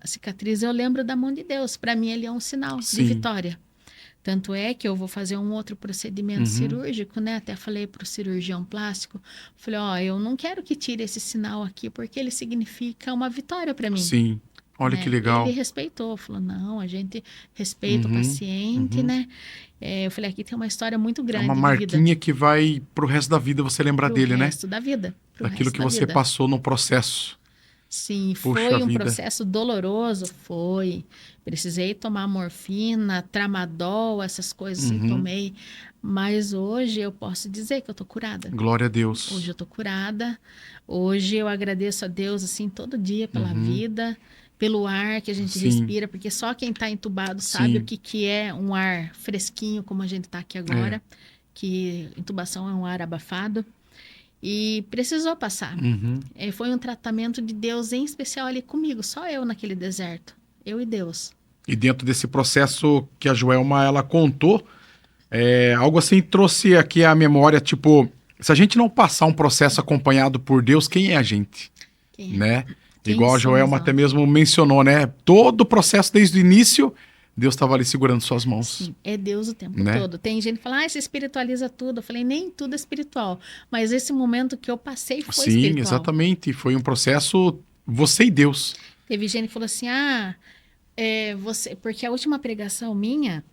cicatriz, eu lembro da mão de Deus. Para mim ele é um sinal de vitória. Tanto é que eu vou fazer um outro procedimento cirúrgico, né? Até falei para o cirurgião plástico, falei, eu não quero que tire esse sinal aqui, porque ele significa uma vitória para mim. Sim. Olha que legal. Ele respeitou, falou, não, a gente respeita o paciente, né? Eu falei, aqui tem uma história muito grande. É uma marquinha que vai pro resto da vida você lembrar dele, né? Pro resto da vida. Daquilo que você passou no processo. Sim, foi um processo doloroso, foi. Precisei tomar morfina, tramadol, essas coisas eu tomei. Mas hoje eu posso dizer que eu tô curada. Glória a Deus. Hoje eu tô curada. Hoje eu agradeço a Deus, assim, todo dia pela vida, pelo ar que a gente respira, porque só quem está entubado sabe o que é um ar fresquinho, como a gente está aqui agora, que intubação é um ar abafado. E precisou passar. Foi um tratamento de Deus em especial ali comigo, só eu naquele deserto, eu e Deus. E dentro desse processo que a Joelma, ela contou, algo assim trouxe aqui a memória, tipo, se a gente não passar um processo acompanhado por Deus, quem é a gente? Quem é? Né? Quem Igual a Joelma até mesmo mencionou, né? Todo o processo desde o início, Deus estava ali segurando suas mãos. Sim, é Deus o tempo todo. Tem gente que fala, você espiritualiza tudo. Eu falei, nem tudo é espiritual. Mas esse momento que eu passei foi espiritual. Sim, exatamente. Foi um processo, você e Deus. Teve gente que falou assim, você... Porque a última pregação minha,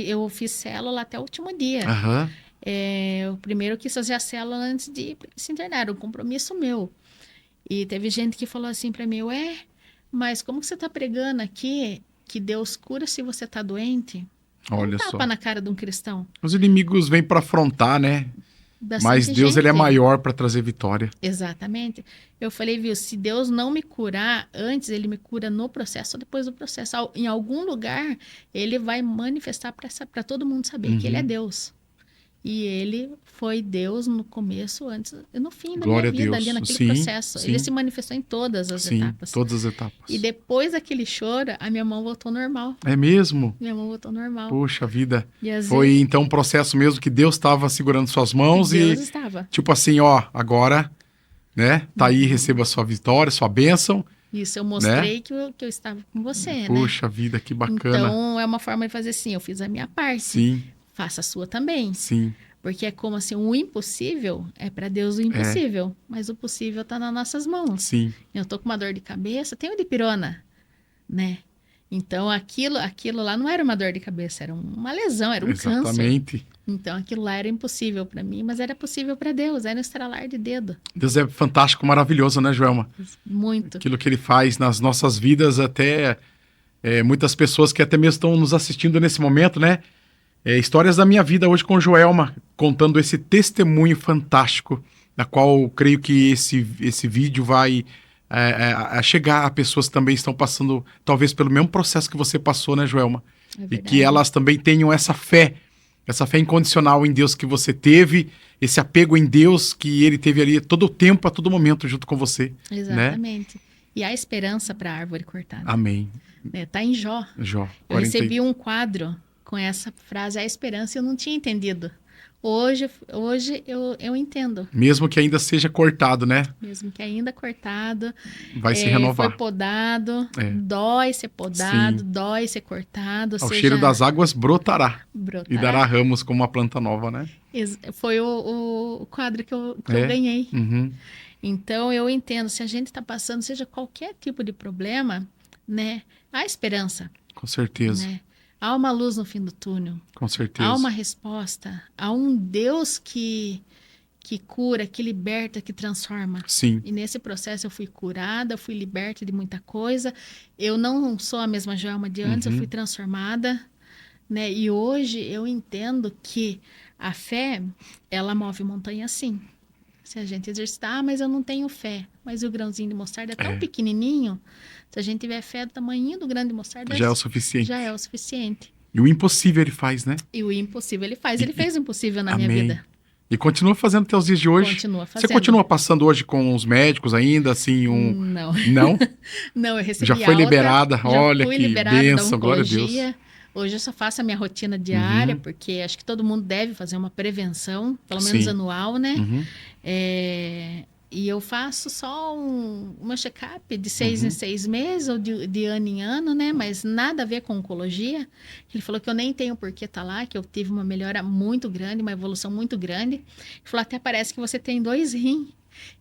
eu fiz célula até o último dia. O primeiro quis fazer a célula antes de se internar, era um compromisso meu. E teve gente que falou assim para mim, mas como que você está pregando aqui que Deus cura se você está doente? Olha só. Tapa na cara de um cristão. Os inimigos vêm para afrontar, né? Mas Deus, ele é maior para trazer vitória. Exatamente. Eu falei, se Deus não me curar antes, ele me cura no processo ou depois do processo. Em algum lugar, ele vai manifestar para todo mundo saber que ele é Deus. E ele foi Deus no começo, antes e no fim da Glória a minha vida, Deus. ali naquele Sim, processo. sim. Ele se manifestou em todas as Sim, etapas. todas as etapas. E depois daquele choro, a minha mão voltou normal. É mesmo? Minha mão voltou normal. Poxa vida. E às Foi vezes, então um processo mesmo que Deus estava segurando suas mãos Deus e estava. tipo assim, ó, agora, né? Tá aí, receba a sua vitória, sua bênção. Isso, eu mostrei que eu estava com você, né? Puxa vida, que bacana. Então, é uma forma de fazer assim, eu fiz a minha parte. Sim, Faça a sua também. sim. Porque é como assim, o impossível é para Deus o impossível. Mas o possível está nas nossas mãos. Sim, Eu tô com uma dor de cabeça, tenho dipirona, né? Então, aquilo lá não era uma dor de cabeça, era uma lesão, era um câncer. exatamente. Então, aquilo lá era impossível para mim, mas era possível para Deus, era um estralar de dedo. Deus é fantástico, maravilhoso, né, Joelma? Muito. Aquilo que ele faz nas nossas vidas, até muitas pessoas que até mesmo estão nos assistindo nesse momento, né? Histórias da minha vida hoje com Joelma, contando esse testemunho fantástico, na qual eu creio que esse vídeo vai chegar a pessoas que também estão passando, talvez, pelo mesmo processo que você passou, né, Joelma? É E verdade. que elas também tenham essa fé incondicional em Deus que você teve, esse apego em Deus que ele teve ali todo o tempo, a todo momento, junto com você. Exatamente. E há esperança para a árvore cortada. Amém. Tá em Jó. Jó, Eu 40... recebi um quadro com essa frase, a esperança, e eu não tinha entendido. Hoje eu entendo. Mesmo que ainda seja cortado, né? Mesmo que ainda cortado. Vai se renovar. Foi podado, dói ser podado, Sim. dói ser cortado. Ao cheiro das águas brotará. Brotará. E dará ramos como uma planta nova, né? Foi o quadro que eu ganhei. Uhum. Então, eu entendo, se a gente está passando, seja qualquer tipo de problema, né? Há esperança. Com certeza. Né? Há uma luz no fim do túnel. Com certeza. Há uma resposta. Há um Deus que cura, que liberta, que transforma. Sim. E nesse processo eu fui curada, fui liberta de muita coisa. Eu não sou a mesma Joelma de antes, eu fui transformada. Né? E hoje eu entendo que a fé, ela move montanha sim. Se a gente exercitar, mas eu não tenho fé. Mas o grãozinho de mostarda é tão pequenininho, se a gente tiver fé do tamanho do grão de mostarda, já é o suficiente. Já é o suficiente. E o impossível ele faz, né? E o impossível ele faz. Ele fez o impossível na minha Amém. vida. E continua fazendo até os dias de hoje. Continua fazendo. Você continua passando hoje com os médicos ainda, assim, Não. Não? Não, eu recebi Já foi alta, liberada? Olha fui que liberada bênção, da glória a Deus. oncologia. Hoje eu só faço a minha rotina diária, porque acho que todo mundo deve fazer uma prevenção, pelo menos anual, né? E eu faço só uma check-up de 6 em 6 meses, ou de ano em ano, né? Mas nada a ver com oncologia. Ele falou que eu nem tenho por que estar lá, que eu tive uma melhora muito grande, uma evolução muito grande. Ele falou, até parece que você tem 2 rins.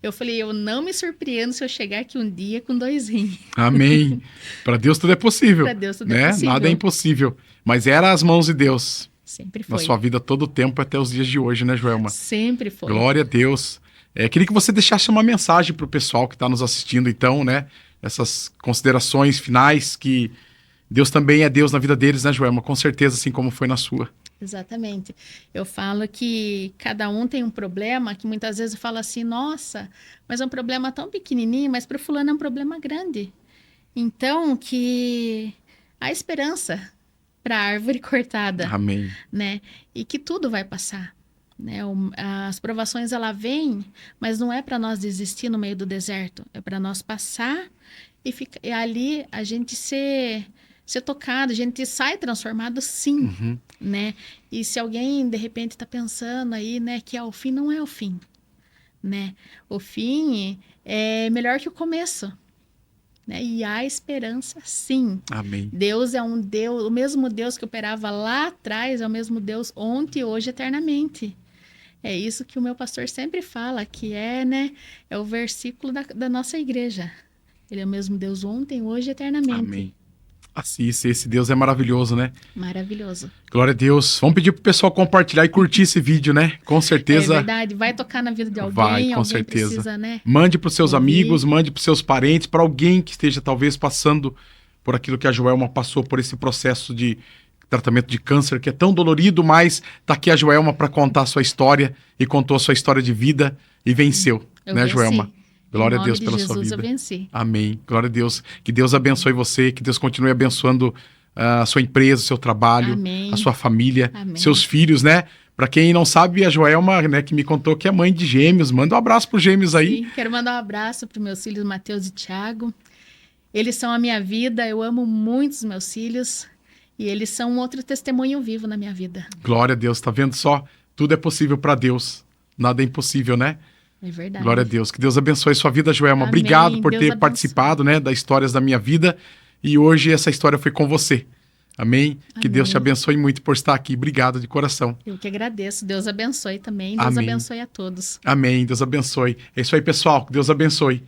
Eu falei, eu não me surpreendo se eu chegar aqui um dia com 2 rins. Amém. Para Deus tudo é possível. Para Deus tudo né? é possível. Nada é impossível. Mas era as mãos de Deus. Sempre foi. Na sua vida todo o tempo até os dias de hoje, né, Joelma? Sempre foi. Glória a Deus. Queria que você deixasse uma mensagem para o pessoal que está nos assistindo, então, né? Essas considerações finais, que Deus também é Deus na vida deles, né, Joelma? Com certeza, assim como foi na sua. Exatamente. Eu falo que cada um tem um problema, que muitas vezes eu falo assim, nossa, mas é um problema tão pequenininho, mas para o fulano é um problema grande. Então, que há esperança para a árvore cortada. Amém. Né? E que tudo vai passar. Né? As provações, ela vêm, mas não é para nós desistir no meio do deserto. É para nós passar e ali a gente ser tocado, a gente sai transformado, sim. Né? E se alguém, de repente, está pensando aí, né, que é o fim, não é o fim. Né? O fim é melhor que o começo. Né? E há esperança, sim. Amém. Deus é um Deus, o mesmo Deus que operava lá atrás, é o mesmo Deus ontem, hoje, eternamente. É isso que o meu pastor sempre fala, que né, é o versículo da nossa igreja. Ele é o mesmo Deus ontem, hoje, eternamente. Amém. Assim, esse Deus é maravilhoso, né? Maravilhoso. Glória a Deus. Vamos pedir pro pessoal compartilhar e curtir esse vídeo, né? Com certeza. É verdade, vai tocar na vida de alguém. Vai, com alguém certeza. Precisa, né? Mande para os seus ouvir. amigos, mande para os seus parentes, para alguém que esteja talvez passando por aquilo que a Joelma passou, por esse processo de tratamento de câncer, que é tão dolorido, mas tá aqui a Joelma para contar a sua história, e contou a sua história de vida e venceu, Eu né, venci. Joelma? Glória Em a Deus nome pela de sua Jesus, vida. eu venci. Amém. Glória a Deus. Que Deus abençoe você, que Deus continue abençoando a sua empresa, o seu trabalho, Amém. a sua família, Amém. seus filhos, né? Pra quem não sabe, a Joelma, né, que me contou que é mãe de gêmeos. Manda um abraço pros gêmeos aí. Sim, quero mandar um abraço para meus filhos Matheus e Thiago. Eles são a minha vida, eu amo muito os meus filhos e eles são um outro testemunho vivo na minha vida. Glória a Deus, tá vendo só? Tudo é possível pra Deus. Nada é impossível, né? É verdade. Glória a Deus. Que Deus abençoe sua vida, Joelma. Amém. Obrigado por Deus ter abençoe. participado, né, das histórias da minha vida. E hoje essa história foi com você. Amém? Que Deus te Amém. abençoe muito por estar aqui. Obrigado de coração. Eu que agradeço. Deus abençoe também. Deus Amém. abençoe a todos. Amém. Deus abençoe. É isso aí, pessoal. Que Deus abençoe.